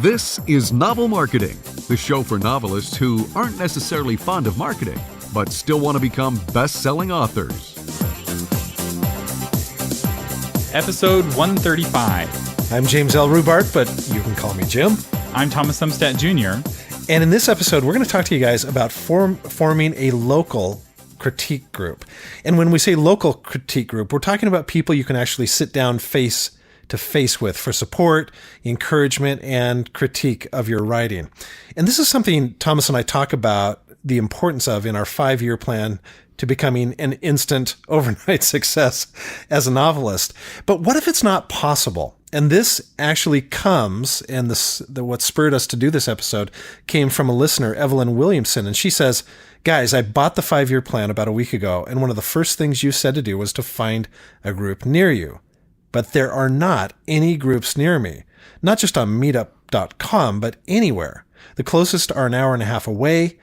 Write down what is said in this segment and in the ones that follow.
This is Novel Marketing, the show for novelists who aren't necessarily fond of marketing, but still want to become best-selling authors. Episode 135. I'm James L. Rubart, but you can call me Jim. I'm Thomas Umstadt Jr. And in this episode, we're going to talk to you guys about forming a local critique group. And when we say local critique group, we're talking about people you can actually sit down face to face with for support, encouragement, and critique of your writing. And this is something Thomas and I talk about the importance of in our 5-year plan to becoming an instant overnight success as a novelist. But what if it's not possible? And this actually comes, and what spurred us to do this episode came from a listener, Evelyn Williamson. And she says, guys, I bought the 5-year plan about a week ago, and one of the first things you said to do was to find a group near you. But there are not any groups near me, not just on meetup.com, but anywhere. The closest are an hour and a half away.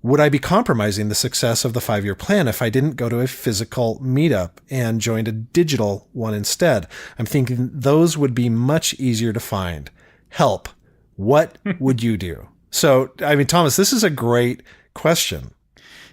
Would I be compromising the success of the 5-year plan if I didn't go to a physical meetup and joined a digital one instead? I'm thinking those would be much easier to find. Help. What would you do? So, I mean, Thomas, this is a great question.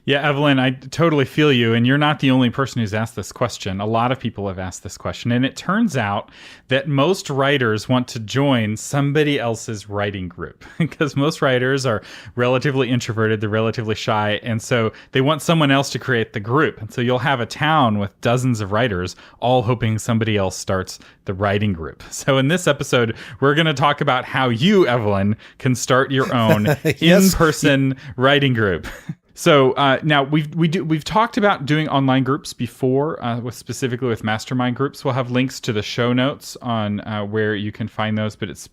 Yeah, Evelyn, I totally feel you. And you're not the only person who's asked this question. A lot of people have asked this question. And it turns out that most writers want to join somebody else's writing group because most writers are relatively introverted. They're relatively shy. And so they want someone else to create the group. And so you'll have a town with dozens of writers all hoping somebody else starts the writing group. So in this episode, we're going to talk about how you, Evelyn, can start your own in-person writing group. So now we've talked about doing online groups before, specifically with mastermind groups. We'll have links to the show notes on where you can find those, but it's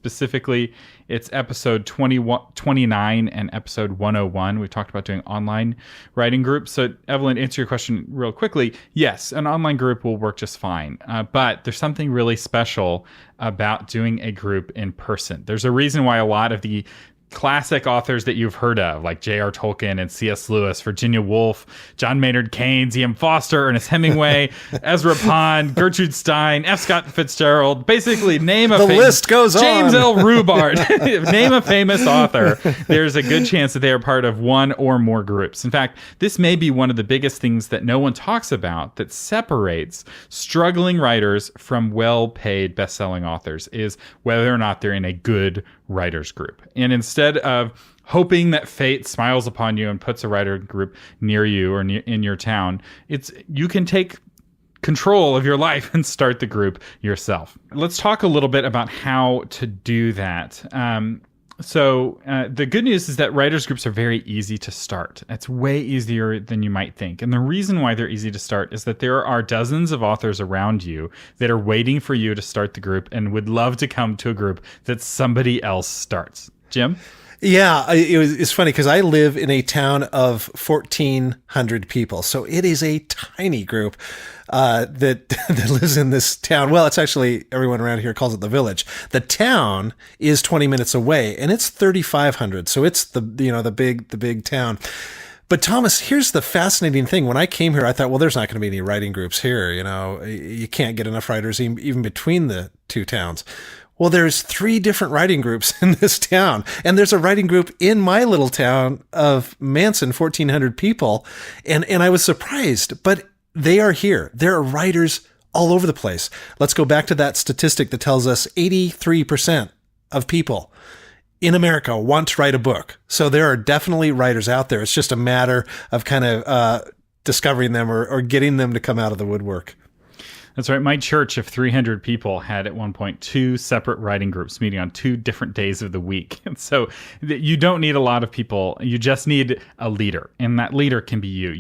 episode 29 and episode 101. We've talked about doing online writing groups. So Evelyn, answer your question real quickly. Yes, an online group will work just fine, but there's something really special about doing a group in person. There's a reason why a lot of the classic authors that you've heard of, like J.R. Tolkien and C.S. Lewis, Virginia Woolf, John Maynard Keynes, E.M. Foster, Ernest Hemingway, Ezra Pound, Gertrude Stein, F. Scott Fitzgerald, basically name a the list goes on. James L. Rubart, name a famous author. There's a good chance that they are part of one or more groups. In fact, this may be one of the biggest things that no one talks about that separates struggling writers from well-paid best-selling authors is whether or not they're in a good writers group. And instead of hoping that fate smiles upon you and puts a writer group near you or in your town, you can take control of your life and start the group yourself. Let's talk a little bit about how to do that. So the good news is that writers groups are very easy to start. It's way easier than you might think. And the reason why they're easy to start is that there are dozens of authors around you that are waiting for you to start the group and would love to come to a group that somebody else starts. Jim? Yeah, it's funny because I live in a town of 1,400 people. So it is a tiny group that lives in this town. Well, it's actually, everyone around here calls it the village. The town is 20 minutes away and it's 3,500. So it's the big town. But Thomas, here's the fascinating thing. When I came here, I thought, well, there's not going to be any writing groups here. You can't get enough writers even between the two towns. Well, there's 3 different writing groups in this town. And there's a writing group in my little town of Manson, 1,400 people. And I was surprised, but they are here. There are writers all over the place. Let's go back to that statistic that tells us 83% of people in America want to write a book. So there are definitely writers out there. It's just a matter of kind of discovering them or getting them to come out of the woodwork. That's right. My church of 300 people had at one point 2 separate writing groups meeting on 2 different days of the week. And so you don't need a lot of people. You just need a leader. And that leader can be you.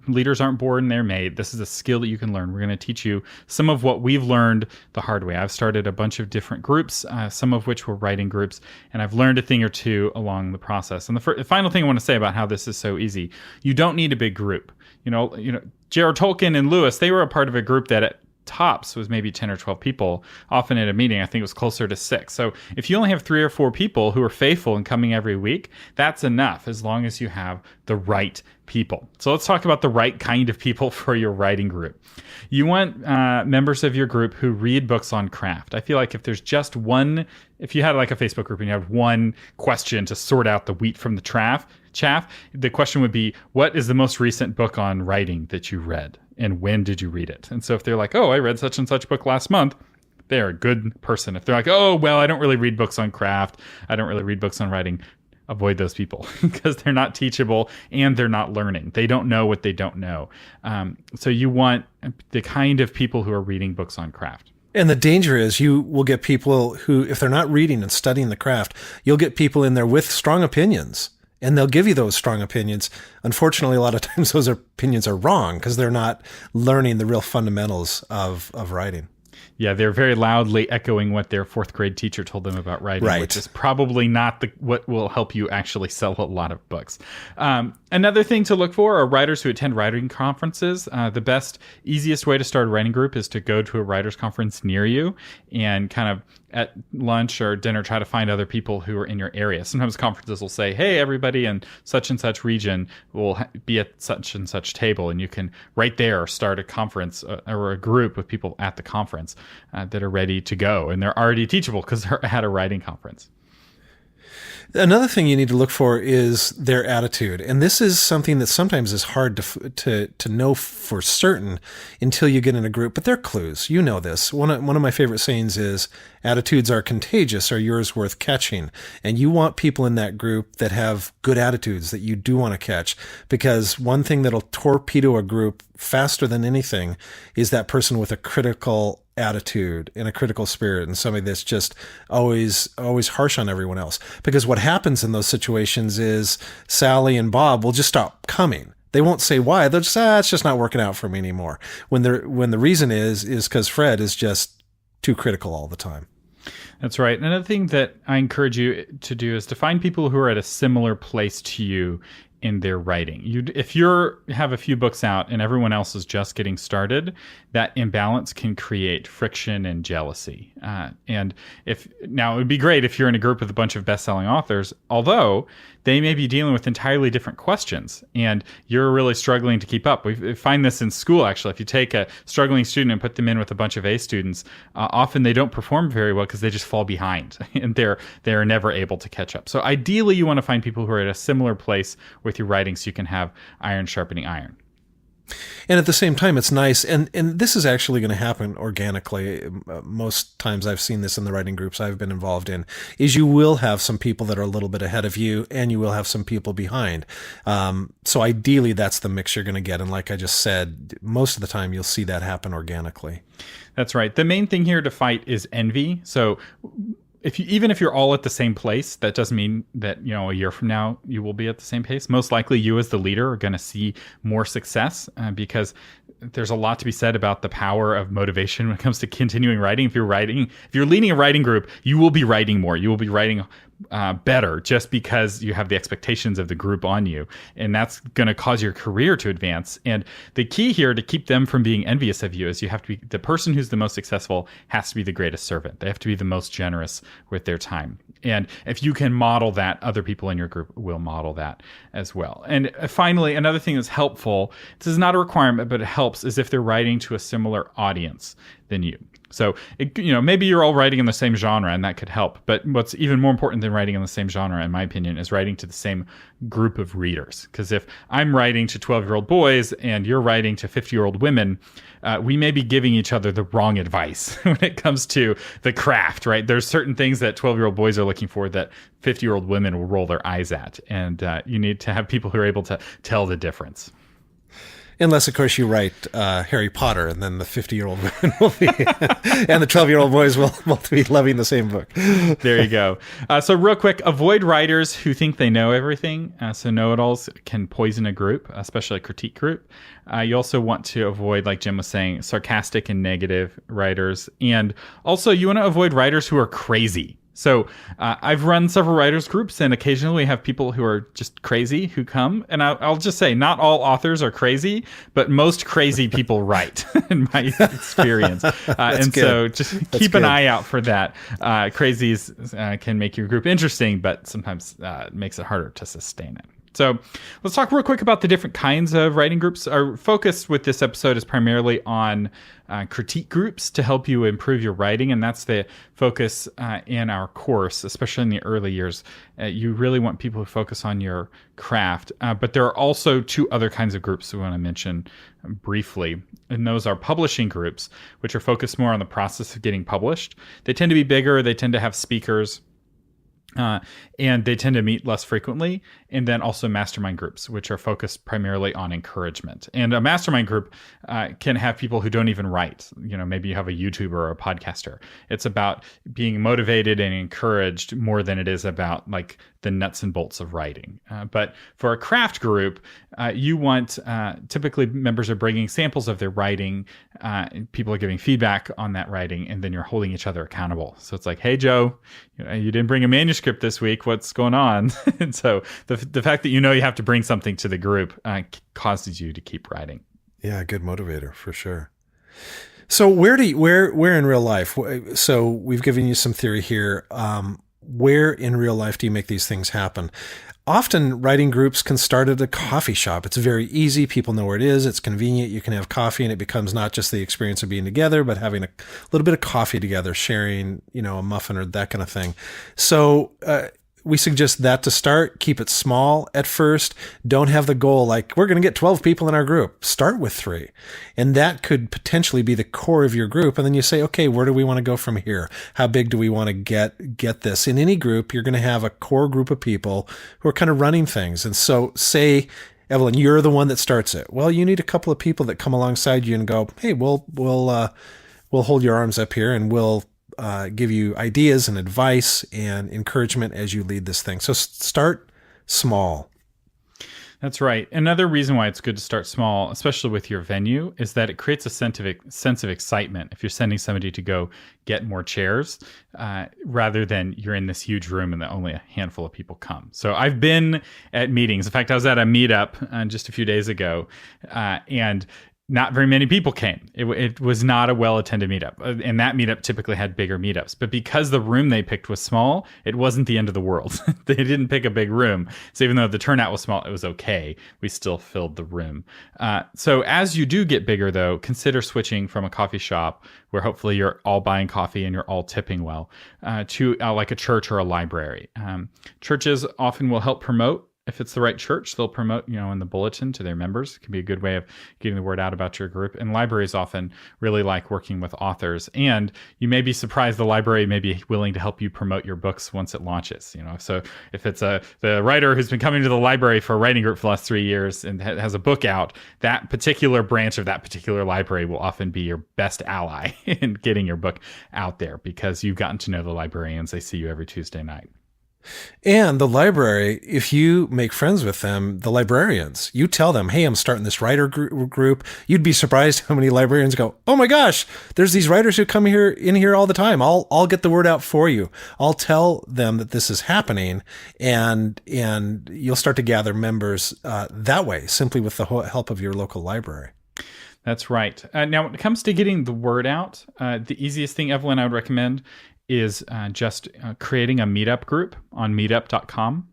Leaders aren't born, they're made. This is a skill that you can learn. We're going to teach you some of what we've learned the hard way. I've started a bunch of different groups, some of which were writing groups, and I've learned a thing or two along the process. And the final thing I want to say about how this is so easy, you don't need a big group. J.R. Tolkien and Lewis, they were a part of a group that tops was maybe 10 or 12 people. Often at a meeting, I think it was closer to 6. So if you only have 3 or 4 people who are faithful and coming every week, that's enough as long as you have the right people. So let's talk about the right kind of people for your writing group. You want members of your group who read books on craft. I feel like if there's just one, if you had like a Facebook group and you have one question to sort out the wheat from the chaff, the question would be, what is the most recent book on writing that you read? And when did you read it? And so if they're like, oh, I read such and such book last month, they're a good person. If they're like, oh, well, I don't really read books on craft, I don't really read books on writing, avoid those people because they're not teachable and they're not learning. They don't know what they don't know. So you want the kind of people who are reading books on craft. And the danger is you will get people who, if they're not reading and studying the craft, you'll get people in there with strong opinions. And they'll give you those strong opinions. Unfortunately, a lot of times those opinions are wrong because they're not learning the real fundamentals of writing. Yeah, they're very loudly echoing what their 4th grade teacher told them about writing, right. Which is probably not what will help you actually sell a lot of books. Another thing to look for are writers who attend writing conferences. The best, easiest way to start a writing group is to go to a writers conference near you and kind of at lunch or dinner try to find other people who are in your area. Sometimes conferences will say, hey, everybody in such and such region will be at such and such table, and you can right there start a conference or a group with people at the conference that are ready to go, and they're already teachable because they're at a writing conference. Another thing you need to look for is their attitude. And this is something that sometimes is hard to know for certain until you get in a group, but they're clues. You know this. One of my favorite sayings is, attitudes are contagious, are yours worth catching. And you want people in that group that have good attitudes that you do want to catch, because one thing that'll torpedo a group faster than anything is that person with a critical attitude and a critical spirit, and somebody that's just always harsh on everyone else. Because what happens in those situations is Sally and Bob will just stop coming. They won't say why. They'll just say, it's just not working out for me anymore. When the reason is because Fred is just too critical all the time. That's right. Another thing that I encourage you to do is to find people who are at a similar place to you in their writing. If you have a few books out and everyone else is just getting started, that imbalance can create friction and jealousy. And now it would be great if you're in a group with a bunch of best-selling authors, although they may be dealing with entirely different questions and you're really struggling to keep up. We find this in school, actually. If you take a struggling student and put them in with a bunch of A students, often they don't perform very well because they just fall behind and they're never able to catch up. So ideally, you want to find people who are at a similar place with your writing so you can have iron sharpening iron. And at the same time, it's nice, and this is actually going to happen organically. Most times I've seen this in the writing groups I've been involved in, is you will have some people that are a little bit ahead of you, and you will have some people behind. So ideally, that's the mix you're going to get. And like I just said, most of the time you'll see that happen organically. That's right. The main thing here to fight is envy. So even if you're all at the same place, that doesn't mean that, a year from now you will be at the same pace. Most likely you as the leader are going to see more success because there's a lot to be said about the power of motivation when it comes to continuing writing. If you're leading a writing group, you will be writing more. You will be writing better just because you have the expectations of the group on you, and that's going to cause your career to advance. And the key here to keep them from being envious of you is you have to be the person who's the most successful has to be the greatest servant. They have to be the most generous with their time. And if you can model that, other people in your group will model that as well. And finally, another thing that's helpful, this is not a requirement, but it helps, is if they're writing to a similar audience than you. So, maybe you're all writing in the same genre and that could help. But what's even more important than writing in the same genre, in my opinion, is writing to the same group of readers. Because if I'm writing to 12-year-old boys and you're writing to 50-year-old women, we may be giving each other the wrong advice when it comes to the craft, right? There's certain things that 12-year-old boys are looking for that 50-year-old women will roll their eyes at. And you need to have people who are able to tell the difference. Unless, of course, you write Harry Potter, and then the 50-year-old women will be, and the 12-year-old boys will be loving the same book. There you go. So real quick, avoid writers who think they know everything. So know-it-alls can poison a group, especially a critique group. You also want to avoid, like Jim was saying, sarcastic and negative writers. And also, you want to avoid writers who are crazy. So I've run several writers groups, and occasionally we have people who are just crazy who come. And I'll just say, not all authors are crazy, but most crazy people write, in my experience. And good. so just keep good. an eye out for that. Crazies can make your group interesting, but sometimes it makes it harder to sustain it. So let's talk real quick about the different kinds of writing groups. Our focus with this episode is primarily on critique groups to help you improve your writing, and that's the focus in our course, especially in the early years. You really want people who focus on your craft, but there are also two other kinds of groups we want to mention briefly, and those are publishing groups, which are focused more on the process of getting published. They tend to be bigger, they tend to have speakers, and they tend to meet less frequently. And then also mastermind groups, which are focused primarily on encouragement. And a mastermind group can have people who don't even write. Maybe you have a YouTuber or a podcaster. It's about being motivated and encouraged more than it is about like the nuts and bolts of writing. But for a craft group, you want typically members are bringing samples of their writing. People are giving feedback on that writing, and then you're holding each other accountable. So it's like, hey, Joe, you didn't bring a manuscript this week. What's going on? And so the fact that you have to bring something to the group causes you to keep writing. Yeah, good motivator for sure. So where in real life? So we've given you some theory here. Where in real life do you make these things happen? Often writing groups can start at a coffee shop. It's very easy. People know where it is. It's convenient. You can have coffee, and it becomes not just the experience of being together, but having a little bit of coffee together, sharing, a muffin or that kind of thing. So, we suggest that to start. Keep it small at first. Don't have the goal like we're going to get 12 people in our group. Start with 3. And that could potentially be the core of your group. And then you say, okay, where do we want to go from here? How big do we want to get this? In any group, you're going to have a core group of people who are kind of running things. And so say, Evelyn, you're the one that starts it. Well, you need a couple of people that come alongside you and go, hey, we'll hold your arms up here and we'll give you ideas and advice and encouragement as you lead this thing. So start small. That's right. Another reason why it's good to start small, especially with your venue, is that it creates a sense of excitement if you're sending somebody to go get more chairs rather than you're in this huge room and only a handful of people come. So I've been at meetings. In fact, I was at a meetup just a few days ago, and not very many people came. It was not a well-attended meetup. And that meetup typically had bigger meetups. But because the room they picked was small, it wasn't the end of the world. They didn't pick a big room. So even though the turnout was small, it was okay. We still filled the room. So as you do get bigger, though, consider switching from a coffee shop, where hopefully you're all buying coffee and you're all tipping well, to like a church or a library. Churches often will help promote. If it's the right church, they'll promote, in the bulletin to their members. It can be a good way of getting the word out about your group. And libraries often really like working with authors. And you may be surprised the library may be willing to help you promote your books once it launches. So if it's the writer who's been coming to the library for a writing group for the last 3 years and has a book out, that particular branch of that particular library will often be your best ally in getting your book out there, because you've gotten to know the librarians. They see you every Tuesday night. And the library, if you make friends with them, the librarians, you tell them, hey, I'm starting this writer group. You'd be surprised how many librarians go, oh my gosh, there's these writers who come in here all the time. I'll get the word out for you. I'll tell them that this is happening, and you'll start to gather members that way, simply with the help of your local library. That's right. Now, when it comes to getting the word out, the easiest thing, Evelyn, I would recommend is just creating a meetup group on meetup.com.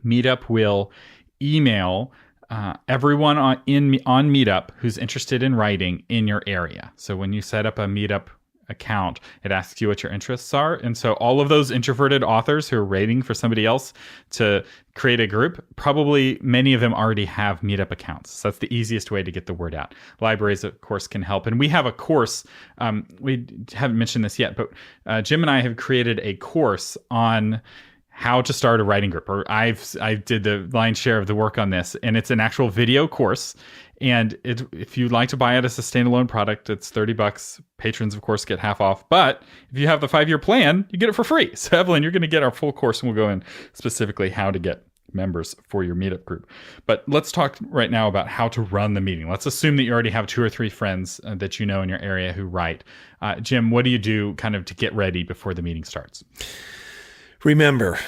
Meetup will email everyone on Meetup who's interested in writing in your area. So when you set up a Meetup account, it asks you what your interests are. And so all of those introverted authors who are waiting for somebody else to create a group, probably many of them already have Meetup accounts. So that's the easiest way to get the word out. Libraries, of course, can help. And we have a course. We haven't mentioned this yet, but Jim and I have created a course on how to start a writing group. Or I did the lion's share of the work on this, and it's an actual video course. And if you'd like to buy it as a standalone product, it's $30. Patrons, of course, get half off. But if you have the 5-year plan, you get it for free. So Evelyn, you're going to get our full course, and we'll go in specifically how to get members for your meetup group. But let's talk right now about how to run the meeting. Let's assume that you already have 2 or 3 friends that you know in your area who write. Jim, what do you do kind of to get ready before the meeting starts? Remember,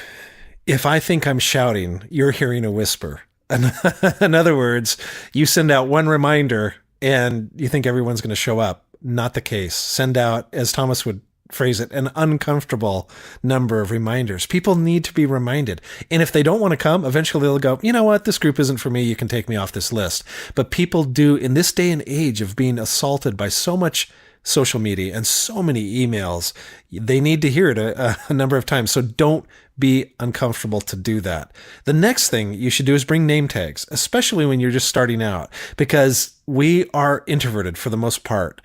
if I think I'm shouting, you're hearing a whisper. In other words, you send out one reminder and you think everyone's going to show up. Not the case. Send out, as Thomas would phrase it, an uncomfortable number of reminders. People need to be reminded. And if they don't want to come, eventually they'll go, you know what, this group isn't for me. You can take me off this list. But people do, in this day and age of being assaulted by so much social media and so many emails, they need to hear it a number of times. So don't be uncomfortable to do that. The next thing you should do is bring name tags, especially when you're just starting out, because we are introverted for the most part.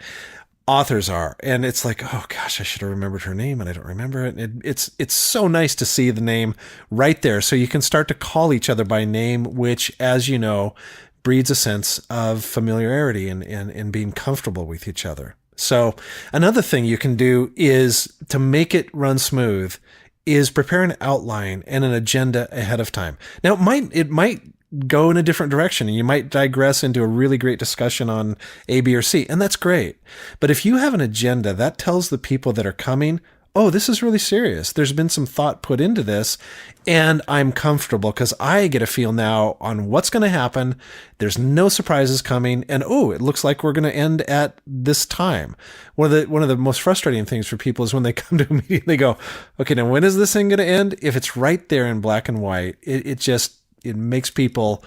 Authors are, and it's like, oh gosh, I should have remembered her name and I don't remember it. It's so nice to see the name right there, so you can start to call each other by name, which, as you know, breeds a sense of familiarity and being comfortable with each other. So another thing you can do is to make it run smooth is prepare an outline and an agenda ahead of time. Now it might go in a different direction and you might digress into a really great discussion on A, B, or C, and that's great. But if you have an agenda, that tells the people that are coming, oh, this is really serious. There's been some thought put into this, and I'm comfortable because I get a feel now on what's going to happen. There's no surprises coming, and oh, it looks like we're going to end at this time. One of the most frustrating things for people is when they come to a meeting, they go, okay, now when is this thing going to end? If it's right there in black and white, it makes people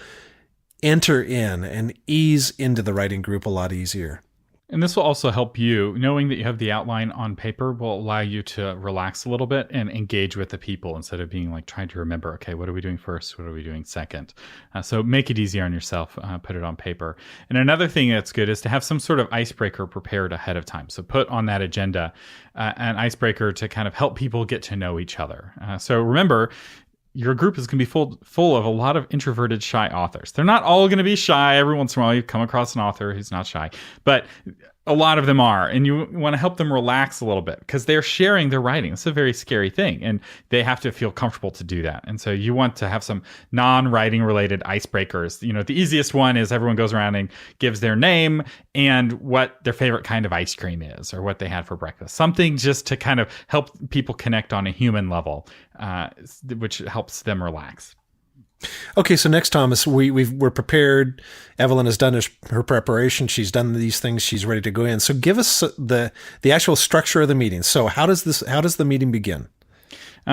enter in and ease into the writing group a lot easier. And this will also help you. Knowing that you have the outline on paper will allow you to relax a little bit and engage with the people instead of being like trying to remember, okay, what are we doing first? What are we doing second? So make it easier on yourself. Put it on paper. And another thing that's good is to have some sort of icebreaker prepared ahead of time. So put on that agenda an icebreaker to kind of help people get to know each other. So remember, your group is going to be full of a lot of introverted, shy authors. They're not all going to be shy. Every once in a while, you come across an author who's not shy, but a lot of them are. And you want to help them relax a little bit because they're sharing their writing. It's a very scary thing, and they have to feel comfortable to do that. And so you want to have some non-writing related icebreakers. You know, the easiest one is everyone goes around and gives their name and what their favorite kind of ice cream is or what they had for breakfast. Something just to kind of help people connect on a human level, which helps them relax. Okay, so next, Thomas, we're prepared. Evelyn has done her preparation. She's done these things. She's ready to go in. So give us the actual structure of the meeting. So how does the meeting begin?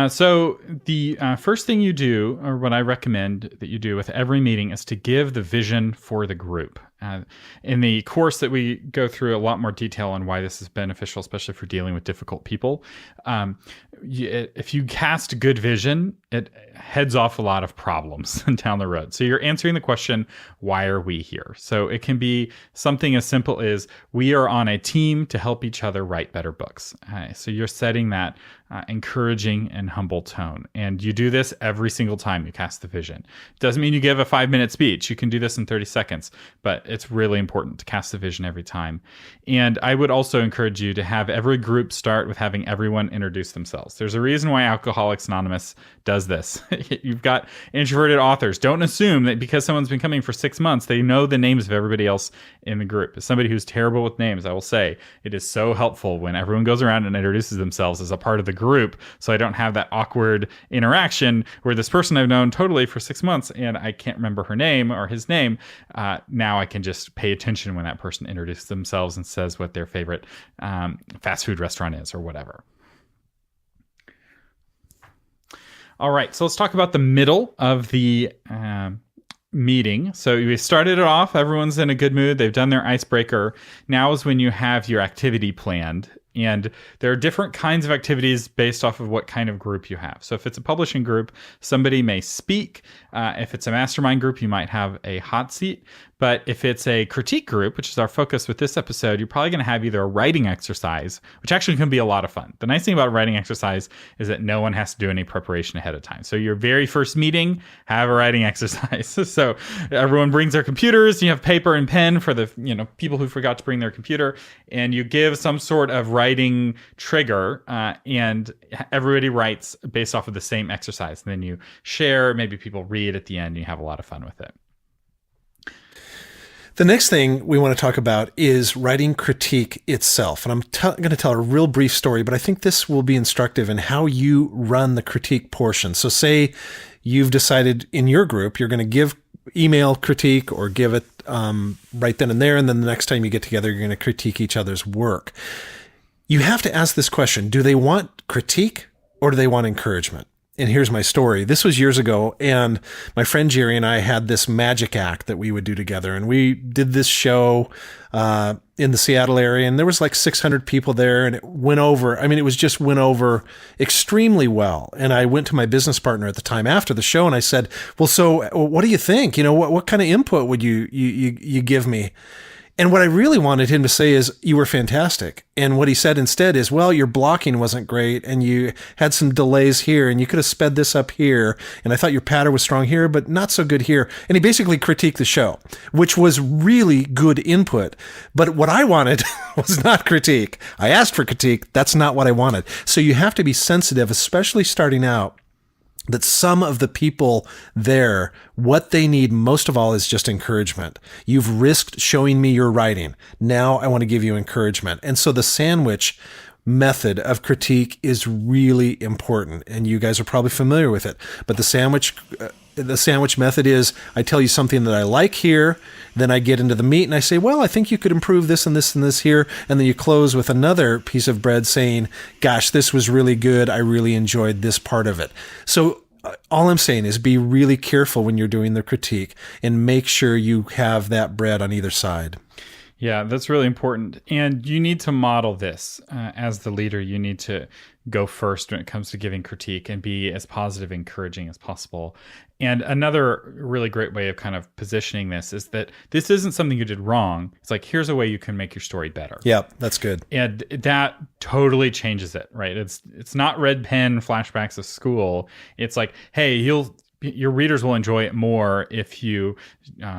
So the first thing you do, or what I recommend that you do with every meeting, is to give the vision for the group. In the course that we go through a lot more detail on why this is beneficial, especially for dealing with difficult people. If you cast good vision, it heads off a lot of problems down the road. So you're answering the question, why are we here? So it can be something as simple as, we are on a team to help each other write better books. So you're setting that encouraging and humble tone. And you do this every single time you cast the vision. It doesn't mean you give a 5-minute speech. You can do this in 30 seconds, but it's really important to cast the vision every time. And I would also encourage you to have every group start with having everyone introduce themselves. There's a reason why Alcoholics Anonymous does this. You've got introverted authors. Don't assume that because someone's been coming for 6 months, they know the names of everybody else in the group. As somebody who's terrible with names, I will say it is so helpful when everyone goes around and introduces themselves as a part of the group, so I don't have that awkward interaction where this person I've known totally for 6 months and I can't remember her name or his name. Now I can just pay attention when that person introduces themselves and says what their favorite fast food restaurant is or whatever. All right, so let's talk about the middle of the meeting. So we started it off, everyone's in a good mood, they've done their icebreaker. Now is when you have your activity planned. And there are different kinds of activities based off of what kind of group you have. So if it's a publishing group, somebody may speak. If it's a mastermind group, you might have a hot seat. But if it's a critique group, which is our focus with this episode, you're probably going to have either a writing exercise, which actually can be a lot of fun. The nice thing about writing exercise is that no one has to do any preparation ahead of time. So your very first meeting, have a writing exercise. So everyone brings their computers, you have paper and pen for the people who forgot to bring their computer, and you give some sort of writing writing trigger, and everybody writes based off of the same exercise. And then you share, maybe people read at the end, and you have a lot of fun with it. The next thing we want to talk about is writing critique itself. And I'm going to tell a real brief story, but I think this will be instructive in how you run the critique portion. So say you've decided in your group you're going to give email critique or give it right then and there, and then the next time you get together, you're going to critique each other's work. You have to ask this question: do they want critique or do they want encouragement? And here's my story. This was years ago, and my friend Jerry and I had this magic act that we would do together. And we did this show in the Seattle area, and there was like 600 people there, and it went over. I mean, it was just went over extremely well. And I went to my business partner at the time after the show, and I said, well, so what do you think? You know, what kind of input would you give me? And what I really wanted him to say is, you were fantastic. And what he said instead is, well, your blocking wasn't great, and you had some delays here, and you could have sped this up here, and I thought your patter was strong here, but not so good here. And he basically critiqued the show, which was really good input. But what I wanted was not critique. I asked for critique. That's not what I wanted. So you have to be sensitive, especially starting out, that some of the people there, what they need most of all is just encouragement. You've risked showing me your writing. Now I want to give you encouragement. And so the sandwich method of critique is really important. And you guys are probably familiar with it. But the sandwich method is, I tell you something that I like here, then I get into the meat and I say, well, I think you could improve this and this and this here. And then you close with another piece of bread saying, gosh, this was really good. I really enjoyed this part of it. So all I'm saying is be really careful when you're doing the critique and make sure you have that bread on either side. Yeah, that's really important. And you need to model this as the leader. You need to go first when it comes to giving critique and be as positive, encouraging as possible. And another really great way of kind of positioning this is that this isn't something you did wrong. It's like, here's a way you can make your story better. Yep, that's good. And that totally changes it, right? It's not red pen flashbacks of school. It's like, hey, your readers will enjoy it more if you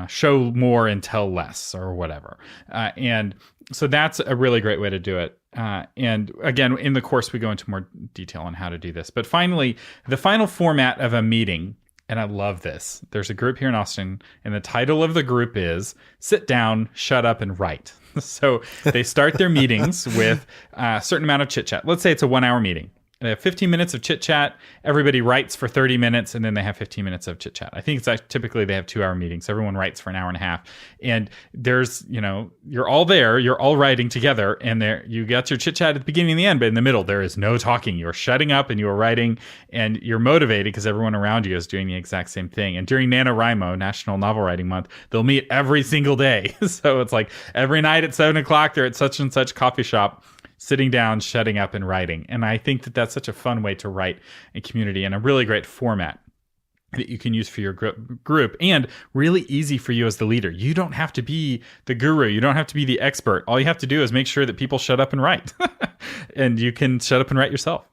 show more and tell less or whatever. And so that's a really great way to do it. And again, in the course, we go into more detail on how to do this. But finally, the final format of a meeting, and I love this. There's a group here in Austin, and the title of the group is Sit Down, Shut Up, and Write. So they start their meetings with a certain amount of chit-chat. Let's say it's a 1-hour meeting. They have 15 minutes of chit-chat. Everybody writes for 30 minutes, and then they have 15 minutes of chit-chat. I think it's like typically they have 2-hour meetings. So everyone writes for an hour and a half. And there's, you're all there. You're all writing together. And there you got your chit-chat at the beginning and the end. But in the middle, there is no talking. You're shutting up and you're writing. And you're motivated because everyone around you is doing the exact same thing. And during NaNoWriMo, National Novel Writing Month, they'll meet every single day. So it's like every night at 7 o'clock, they're at such and such coffee shop, sitting down, shutting up, and writing. And I think that that's such a fun way to write a community and a really great format that you can use for your group, and really easy for you as the leader. You don't have to be the guru. You don't have to be the expert. All you have to do is make sure that people shut up and write. And you can shut up and write yourself.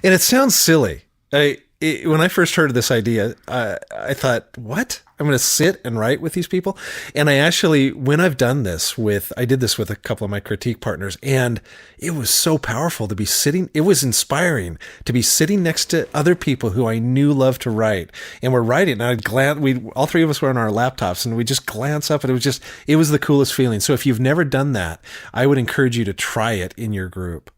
And it sounds silly. When I first heard of this idea, I thought, what? I'm going to sit and write with these people? And I actually, when I've done this I did this with a couple of my critique partners, and it was so powerful to be sitting. It was inspiring to be sitting next to other people who I knew loved to write, and we're writing. And I'd glance. All three of us were on our laptops, and we just glance up, and it was the coolest feeling. So if you've never done that, I would encourage you to try it in your group.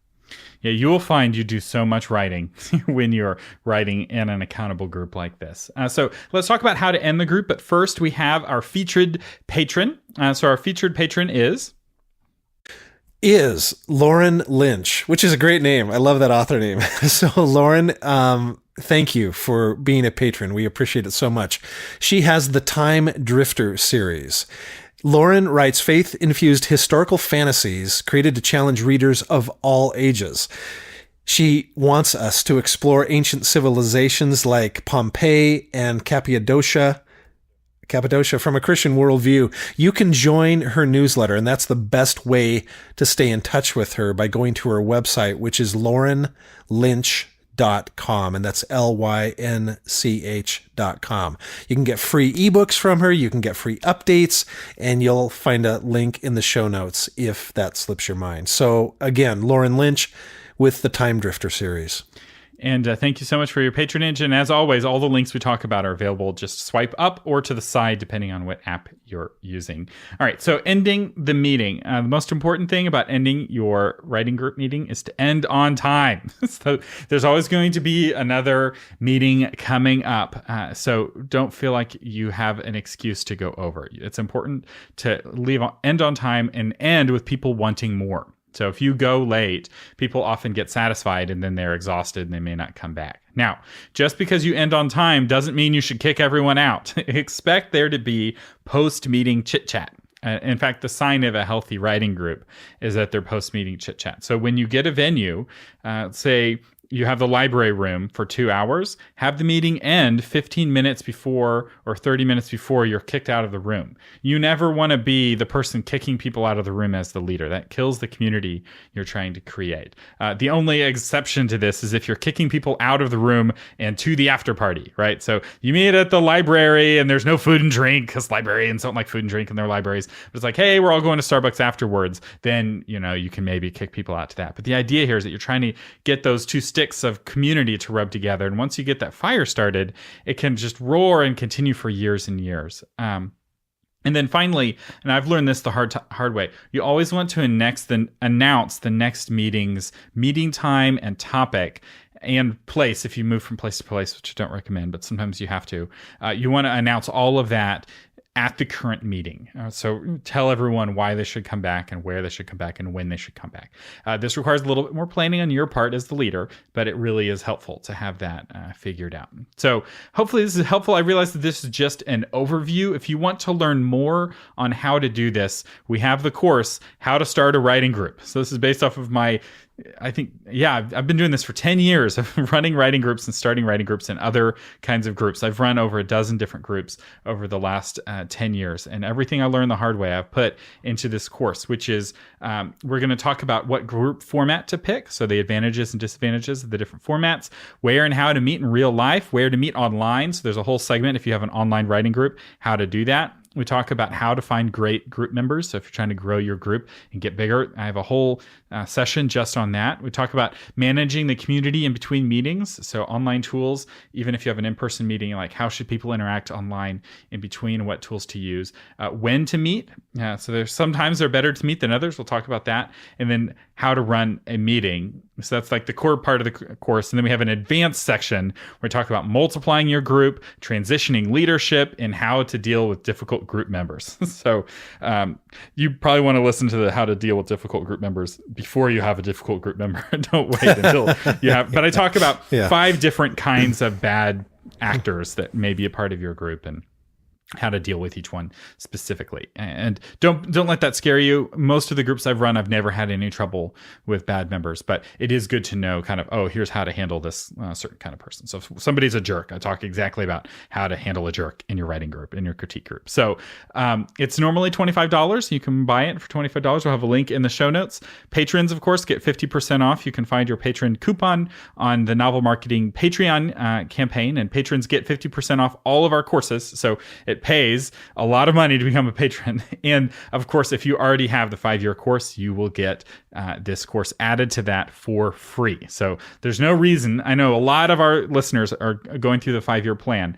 Yeah, you will find you do so much writing when you're writing in an accountable group like this. So let's talk about how to end the group. But first, we have our featured patron. So our featured patron is Lauren Lynch, which is a great name. I love that author name. So Lauren, thank you for being a patron. We appreciate it so much. She has the Time Drifter series. Lauren writes faith-infused historical fantasies created to challenge readers of all ages. She wants us to explore ancient civilizations like Pompeii and Cappadocia from a Christian worldview. You can join her newsletter, and that's the best way to stay in touch with her by going to her website, which is laurenlynch.com. lynch.com, and that's lynch.com. You can get free ebooks from her, you can get free updates, and you'll find a link in the show notes if that slips your mind. So again, Lauren Lynch with the Time Drifter series. And thank you so much for your patronage. And as always, all the links we talk about are available. Just swipe up or to the side, depending on what app you're using. All right, so ending the meeting. The most important thing about ending your writing group meeting is to end on time. So there's always going to be another meeting coming up. So don't feel like you have an excuse to go over. It's important to end on time and end with people wanting more. So if you go late, people often get satisfied and then they're exhausted and they may not come back. Now, just because you end on time doesn't mean you should kick everyone out. Expect there to be post-meeting chit-chat. In fact, the sign of a healthy writing group is that they're post-meeting chit-chat. So when you get a venue, say you have the library room for 2 hours, have the meeting end 15 minutes before or 30 minutes before you're kicked out of the room. You never want to be the person kicking people out of the room as the leader. That kills the community you're trying to create. The only exception to this is if you're kicking people out of the room and to the after party, right? So you meet at the library and there's no food and drink because librarians don't like food and drink in their libraries. But it's like, hey, we're all going to Starbucks afterwards. Then, you can maybe kick people out to that. But the idea here is that you're trying to get those two sticks of community to rub together. And once you get that fire started, it can just roar and continue for years and years. And then finally, and I've learned this the hard way, you always want to announce the next meeting's meeting time and topic and place if you move from place to place, which I don't recommend, but sometimes you have to. You want to announce all of that at the current meeting. So tell everyone why they should come back and where they should come back and when they should come back. This requires a little bit more planning on your part as the leader, but it really is helpful to have that figured out. So hopefully this is helpful. I realize that this is just an overview. If you want to learn more on how to do this, we have the course, How to Start a Writing Group. So this is based off of I've been doing this for 10 years of running writing groups and starting writing groups and other kinds of groups. I've run over a dozen different groups over the last 10 years. And everything I learned the hard way, I've put into this course, which is we're going to talk about what group format to pick. So the advantages and disadvantages of the different formats, where and how to meet in real life, where to meet online. So there's a whole segment if you have an online writing group, how to do that. We talk about how to find great group members. So if you're trying to grow your group and get bigger, I have a whole session just on that. We talk about managing the community in between meetings. So online tools, even if you have an in-person meeting, like how should people interact online in between and what tools to use, when to meet. So there's sometimes they're better to meet than others. We'll talk about that. And then how to run a meeting. So that's like the core part of the course. And then we have an advanced section where we talk about multiplying your group, transitioning leadership, and how to deal with difficult group members. So you probably want to listen to the how to deal with difficult group members before you have a difficult group member. Don't wait until you have. But I talk about 5 different kinds of bad actors that may be a part of your group and how to deal with each one specifically. And don't let that scare you. Most of the groups I've run, I've never had any trouble with bad members, but it is good to know kind of, here's how to handle this certain kind of person. So if somebody's a jerk, I talk exactly about how to handle a jerk in your writing group, in your critique group. So it's normally $25. You can buy it for $25. We'll have a link in the show notes. Patrons, of course, get 50% off. You can find your patron coupon on the Novel Marketing Patreon campaign, and patrons get 50% off all of our courses. So it pays a lot of money to become a patron. And of course, if you already have the 5-year course, you will get this course added to that for free. So there's no reason. I know a lot of our listeners are going through the 5-year plan.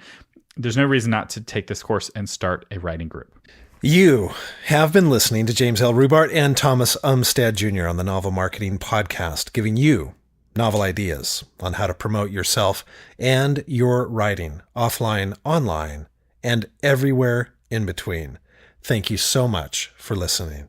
There's no reason not to take this course and start a writing group. You have been listening to James L. Rubart and Thomas Umstead Jr. on the Novel Marketing Podcast, giving you novel ideas on how to promote yourself and your writing offline, online, and everywhere in between. Thank you so much for listening.